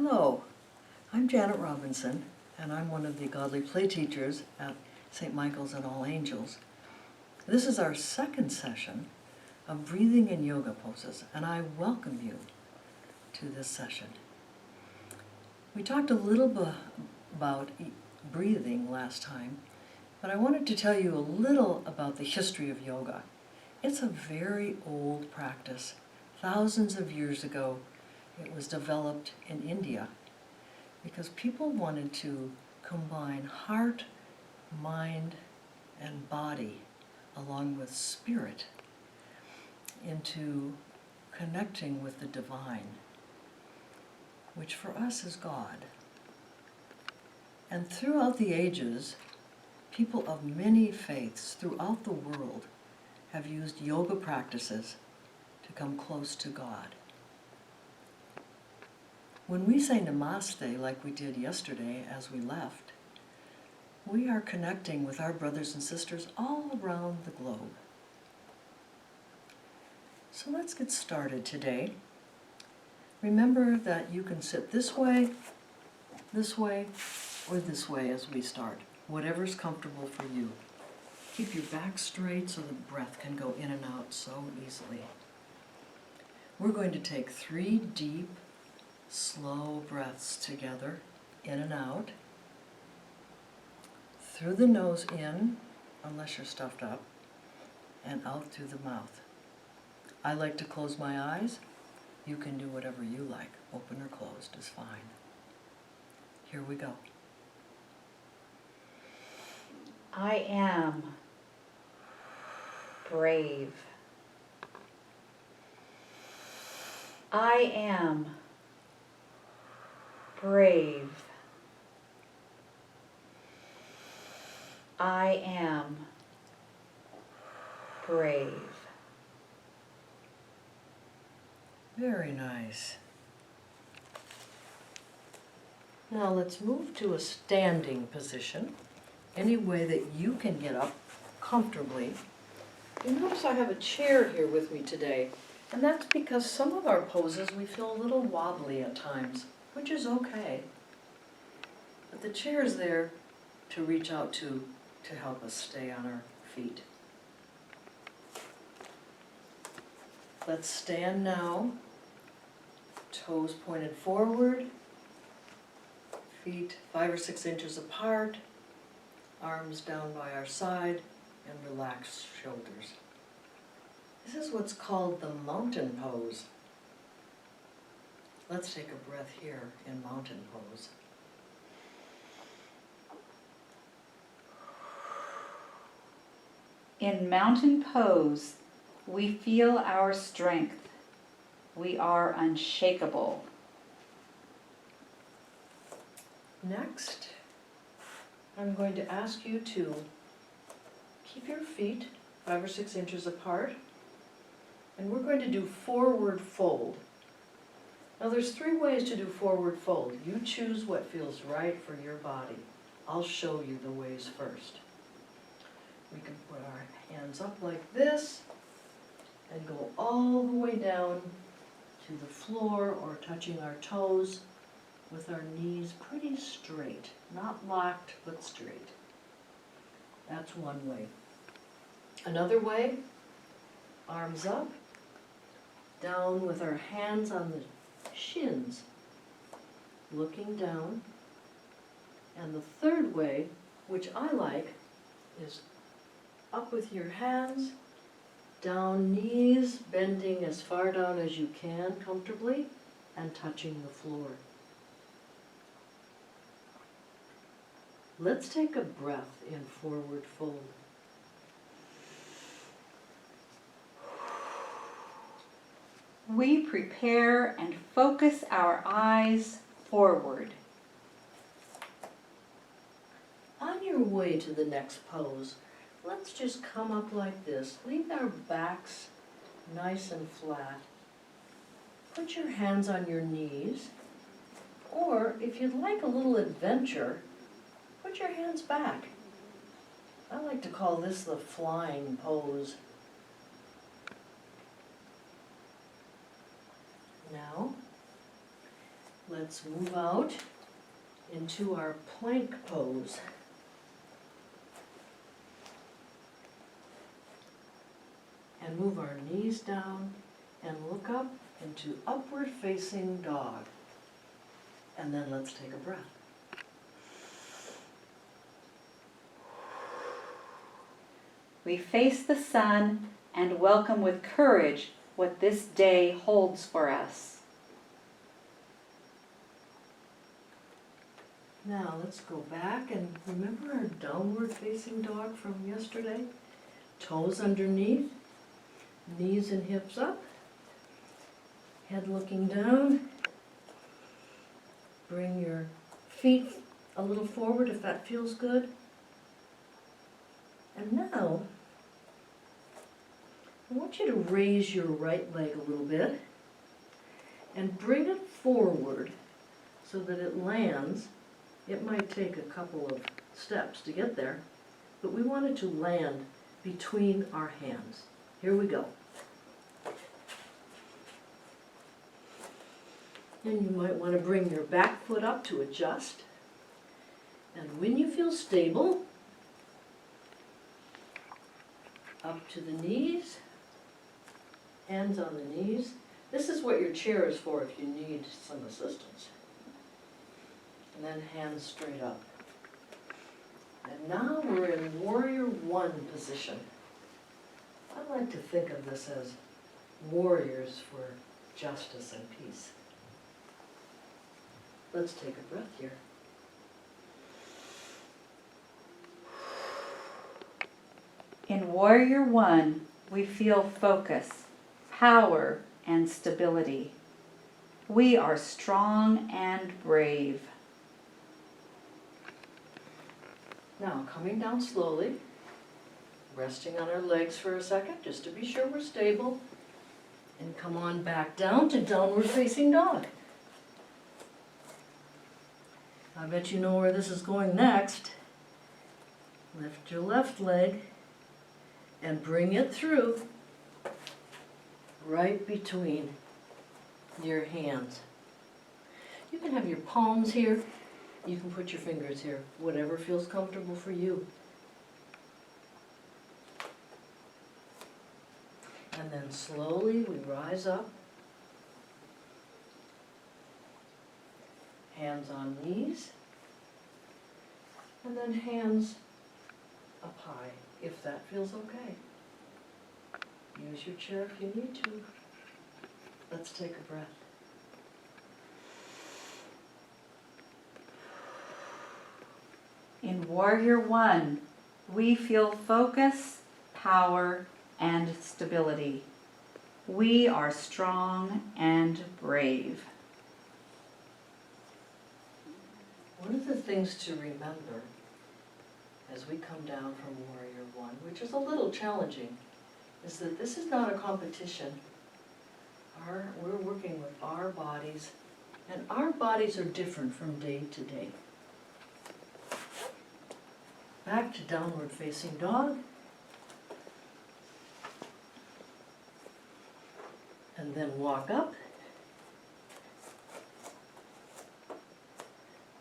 Hello, I'm Janet Robinson, and I'm one of the Godly Play teachers at St. Michael's and All Angels. This is our second session of breathing and yoga poses, and I welcome you to this session. We talked a little bit about breathing last time, but I wanted to tell you a little about the history of yoga. It's a very old practice. Thousands of years ago, it was developed in India because people wanted to combine heart, mind, and body along with spirit into connecting with the divine, which for us is God. And throughout the ages, people of many faiths throughout the world have used yoga practices to come close to God. When we say namaste like we did yesterday as we left, we are connecting with our brothers and sisters all around the globe. So let's get started today. Remember that you can sit this way, or this way as we start, whatever's comfortable for you. Keep your back straight so the breath can go in and out so easily. We're going to take 3 deep, slow breaths together, in and out. Through the nose in, unless you're stuffed up, and out through the mouth. I like to close my eyes. You can do whatever you like. Open or closed is fine. Here we go. I am brave. I am brave. I am brave. Very nice. Now let's move to a standing position, any way that you can get up comfortably. You notice I have a chair here with me today, and that's because some of our poses we feel a little wobbly at times, which is okay. But the chair is there to reach out to help us stay on our feet. Let's stand now, toes pointed forward, feet 5 or 6 inches apart, arms down by our side, and relaxed shoulders. This is what's called the mountain pose. Let's take a breath here in mountain pose. In mountain pose, we feel our strength. We are unshakable. Next, I'm going to ask you to keep your feet 5 or 6 inches apart, and we're going to do forward fold. Now there's 3 ways to do forward fold. You choose what feels right for your body. I'll show you the ways first. We can put our hands up like this and go all the way down to the floor or touching our toes with our knees pretty straight, not locked but straight. That's one way. Another way, arms up, down with our hands on the shins, looking down. And the third way, which I like, is up with your hands, down knees, bending as far down as you can comfortably, and touching the floor. Let's take a breath in forward fold. We prepare and focus our eyes forward. On your way to the next pose, let's just come up like this. Leave our backs nice and flat. Put your hands on your knees, or if you'd like a little adventure, put your hands back. I like to call this the flying pose. Now, Let's move out into our plank pose. And move our knees down and look up into upward facing dog. And then let's take a breath. We face the sun and welcome with courage what this day holds for us. Now let's go back and remember our downward facing dog from yesterday? Toes underneath, knees and hips up, head looking down. Bring your feet a little forward if that feels good. And now, I want you to raise your right leg a little bit and bring it forward so that it lands. It might take a couple of steps to get there, but we want it to land between our hands. Here we go. And you might want to bring your back foot up to adjust. And when you feel stable, up to the knees, hands on the knees. This is what your chair is for if you need some assistance. And then hands straight up. And now we're in Warrior One position. I like to think of this as warriors for justice and peace. Let's take a breath here. In Warrior One, we feel focus, power, and stability. We are strong and brave. Now, coming down slowly, resting on our legs for a second, just to be sure we're stable, and come on back down to downward facing dog. I bet you know where this is going next. Lift your left leg and bring it through right between your hands. You can have your palms here. You can put your fingers here, whatever feels comfortable for you. And then slowly we rise up. Hands on knees. And then hands up high, if that feels okay. Use your chair if you need to. Let's take a breath. In Warrior One, we feel focus, power, and stability. We are strong and brave. One of the things to remember as we come down from Warrior One, which is a little challenging, is that this is not a competition. We're working with our bodies, and our bodies are different from day to day. Back to downward facing dog. And then walk up.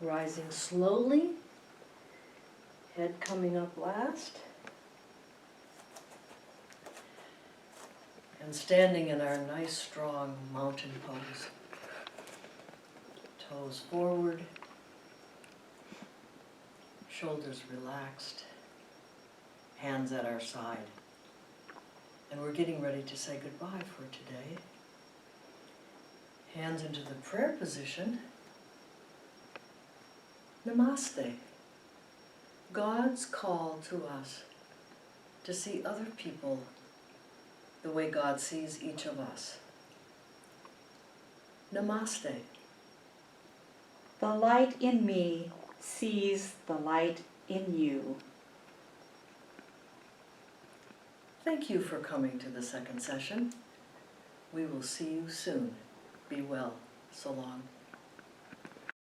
Rising slowly. Head coming up last. And standing in our nice strong mountain pose. Toes forward. Shoulders relaxed, hands at our side. And we're getting ready to say goodbye for today. Hands into the prayer position. Namaste. God's call to us to see other people the way God sees each of us. Namaste. The light in me sees the light in you. Thank you for coming to the second session. We will see you soon. Be well. So long.